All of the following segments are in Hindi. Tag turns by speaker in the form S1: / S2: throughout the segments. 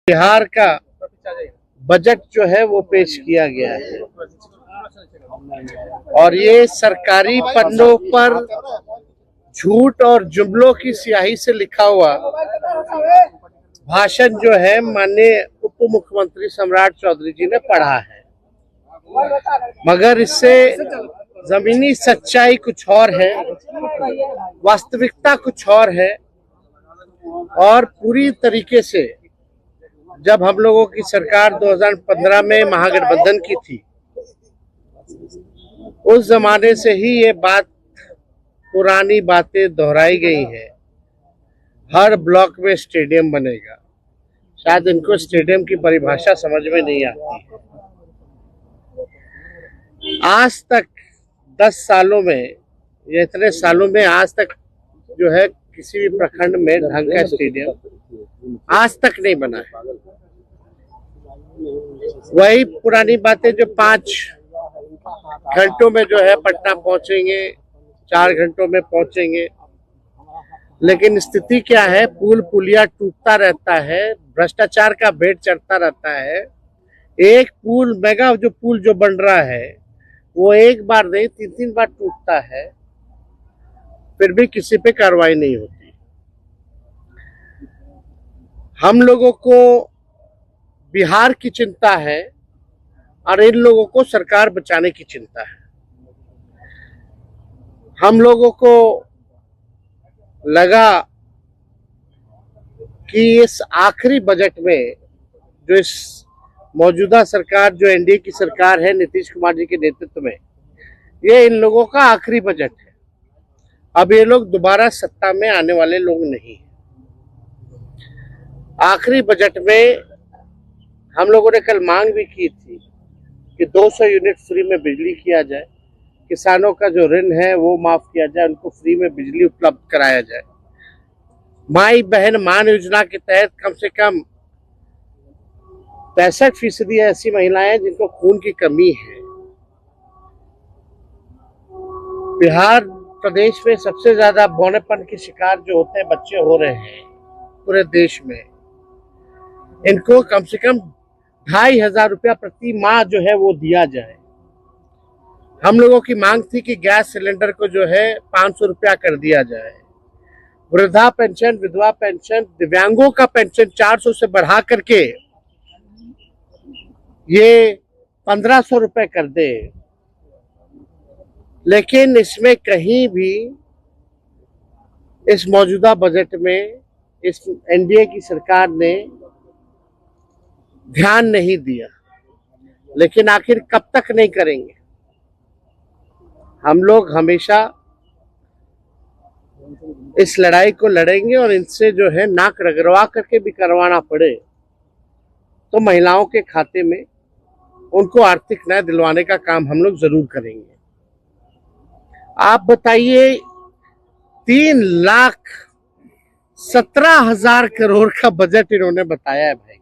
S1: बिहार का बजट जो है वो पेश किया गया है और ये सरकारी पन्नों पर झूठ और जुमलों की स्याही से लिखा हुआ भाषण जो है माननीय उप मुख्यमंत्री सम्राट चौधरी जी ने पढ़ा है, मगर इससे जमीनी सच्चाई कुछ और है, वास्तविकता कुछ और है। और पूरी तरीके से जब हम लोगों की सरकार 2015 में महागठबंधन की थी, उस जमाने से ही ये बात पुरानी बातें दोहराई गई हैं। हर ब्लॉक में स्टेडियम बनेगा। शायद इनको स्टेडियम की परिभाषा समझ में नहीं आती है। आज तक 10 सालों में या इतने सालों में आज तक जो है किसी भी प्रखंड में ढंग का स्टेडियम आज तक नहीं बना है। वही पुरानी बातें जो 5 घंटों में जो है पटना पहुंचेंगे, 4 घंटों में पहुंचेंगे, लेकिन स्थिति क्या है? पुल पुलिया टूटता रहता है, भ्रष्टाचार का भेंट चढ़ता रहता है। एक पुल मेगा जो पुल जो बन रहा है वो एक बार नहीं 3-3 बार टूटता है, फिर भी किसी पे कार्रवाई नहीं होती। हम लोगों को बिहार की चिंता है और इन लोगों को सरकार बचाने की चिंता है। हम लोगों को लगा कि इस आखिरी बजट में जो इस मौजूदा सरकार जो एनडीए की सरकार है नीतीश कुमार जी के नेतृत्व में, ये इन लोगों का आखिरी बजट है। अब ये लोग दोबारा सत्ता में आने वाले लोग नहीं। आखिरी बजट में हम लोगों ने कल मांग भी की थी कि 200 यूनिट फ्री में बिजली किया जाए, किसानों का जो ऋण है वो माफ किया जाए, उनको फ्री में बिजली उपलब्ध कराया जाए। माई बहन मान योजना के तहत कम से कम 65% ऐसी महिलाएं जिनको खून की कमी है। बिहार प्रदेश में सबसे ज्यादा बौनेपन के शिकार जो होते हैं बच्चे हो रहे हैं पूरे देश में। इनको कम से कम 2,500 रुपया प्रति माह जो है वो दिया जाए। हम लोगों की मांग थी कि गैस सिलेंडर को जो है 500 रुपया कर दिया जाए। वृद्धा पेंशन, विधवा पेंशन, दिव्यांगों का पेंशन 400 से बढ़ा करके ये 1500 रुपए कर दे। लेकिन इसमें कहीं भी इस मौजूदा बजट में इस एनडीए की सरकार ने ध्यान नहीं दिया। लेकिन आखिर कब तक नहीं करेंगे? हम लोग हमेशा इस लड़ाई को लड़ेंगे और इनसे जो है नाक रगड़वा करके भी करवाना पड़े तो महिलाओं के खाते में उनको आर्थिक न्याय दिलवाने का काम हम लोग जरूर करेंगे। आप बताइए, 3,17,000 करोड़ का बजट इन्होंने बताया है भाई।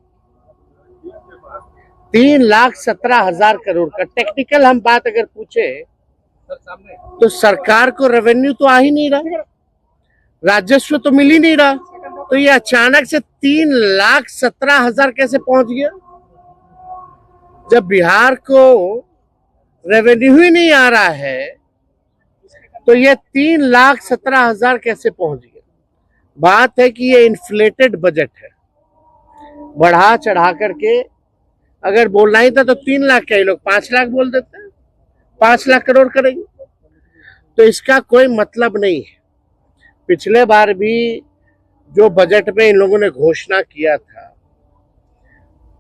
S1: 3,17,000 करोड़ का। टेक्निकल हम बात अगर पूछे तो सरकार को रेवेन्यू तो आ ही नहीं रहा, राजस्व तो मिल ही नहीं रहा, तो ये अचानक से 3,17,000 कैसे पहुंच गया? जब बिहार को रेवेन्यू ही नहीं आ रहा है तो ये 3,17,000 कैसे पहुंच गया? बात है कि ये इन्फ्लेटेड बजट है। बढ़ा चढ़ा करके अगर बोलना ही था तो 3 लाख क्या, लोग 5 लाख बोल देते हैं, 5 लाख करोड़ करेंगे। तो इसका कोई मतलब नहीं है। पिछले बार भी जो बजट में इन लोगों ने घोषणा किया था,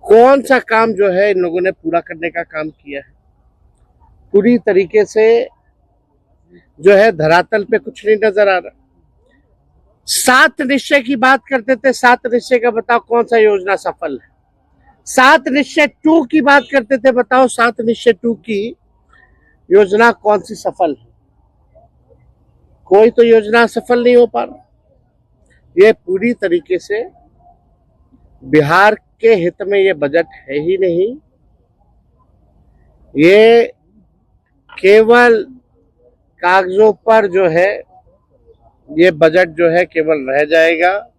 S1: कौन सा काम जो है इन लोगों ने पूरा करने का काम किया है? पूरी तरीके से जो है धरातल पे कुछ नहीं नजर आ रहा। 7 निश्चय की बात करते थे, 7 निश्चय का बताओ कौन सा योजना सफल है? 7 निश्चय 2 की बात करते थे, बताओ 7 निश्चय 2 की योजना कौन सी सफल है? कोई तो योजना सफल नहीं हो पा रहा। ये पूरी तरीके से बिहार के हित में ये बजट है ही नहीं। ये केवल कागजों पर जो है ये बजट जो है केवल रह जाएगा,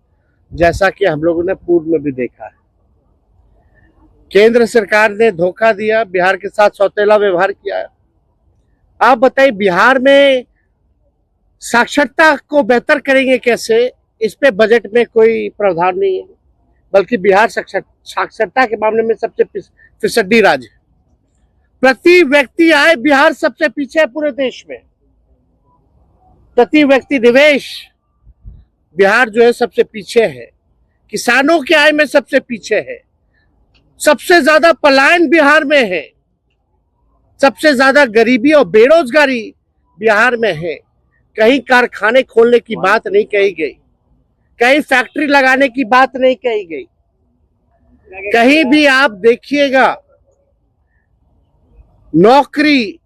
S1: जैसा कि हम लोगों ने पूर्व में भी देखा है। केंद्र सरकार ने धोखा दिया, बिहार के साथ सौतेला व्यवहार किया। आप बताइए बिहार में साक्षरता को बेहतर करेंगे कैसे, इस पे बजट में कोई प्रावधान नहीं है, बल्कि बिहार साक्षरता के मामले में सबसे फिसड्डी राज्य है। प्रति व्यक्ति आय बिहार सबसे पीछे है पूरे देश में। प्रति व्यक्ति निवेश बिहार जो है सबसे पीछे है। किसानों की आय में सबसे पीछे है। सबसे ज्यादा पलायन बिहार में है। सबसे ज्यादा गरीबी और बेरोजगारी बिहार में है। कहीं कारखाने खोलने की बात नहीं कही गई, कहीं फैक्ट्री लगाने की बात नहीं कही गई। कहीं भी आप देखिएगा नौकरी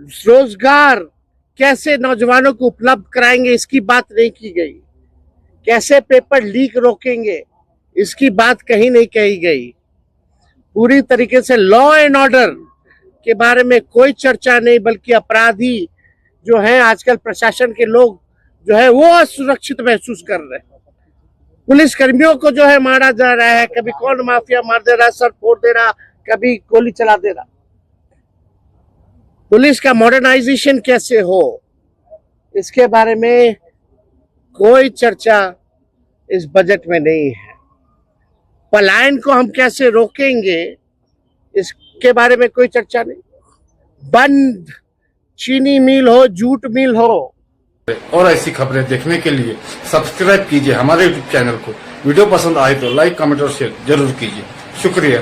S1: रोजगार कैसे नौजवानों को उपलब्ध कराएंगे इसकी बात नहीं की गई। कैसे पेपर लीक रोकेंगे इसकी बात कहीं नहीं कही गई। पूरी तरीके से लॉ एंड ऑर्डर के बारे में कोई चर्चा नहीं, बल्कि अपराधी जो है आजकल प्रशासन के लोग जो है वो असुरक्षित महसूस कर रहे हैं। पुलिस कर्मियों को जो है मारा जा रहा है, कभी कौन माफिया मार दे रहा, सर फोड़ दे रहा, कभी गोली चला दे रहा। पुलिस का मॉडर्नाइजेशन कैसे हो इसके बारे में कोई चर्चा इस बजट में नहीं है। पलायन को हम कैसे रोकेंगे इसके बारे में कोई चर्चा नहीं। बंद चीनी मिल हो, जूट मिल हो।
S2: और ऐसी खबरें देखने के लिए सब्सक्राइब कीजिए हमारे यूट्यूब चैनल को। वीडियो पसंद आए तो लाइक कमेंट और शेयर जरूर कीजिए। शुक्रिया।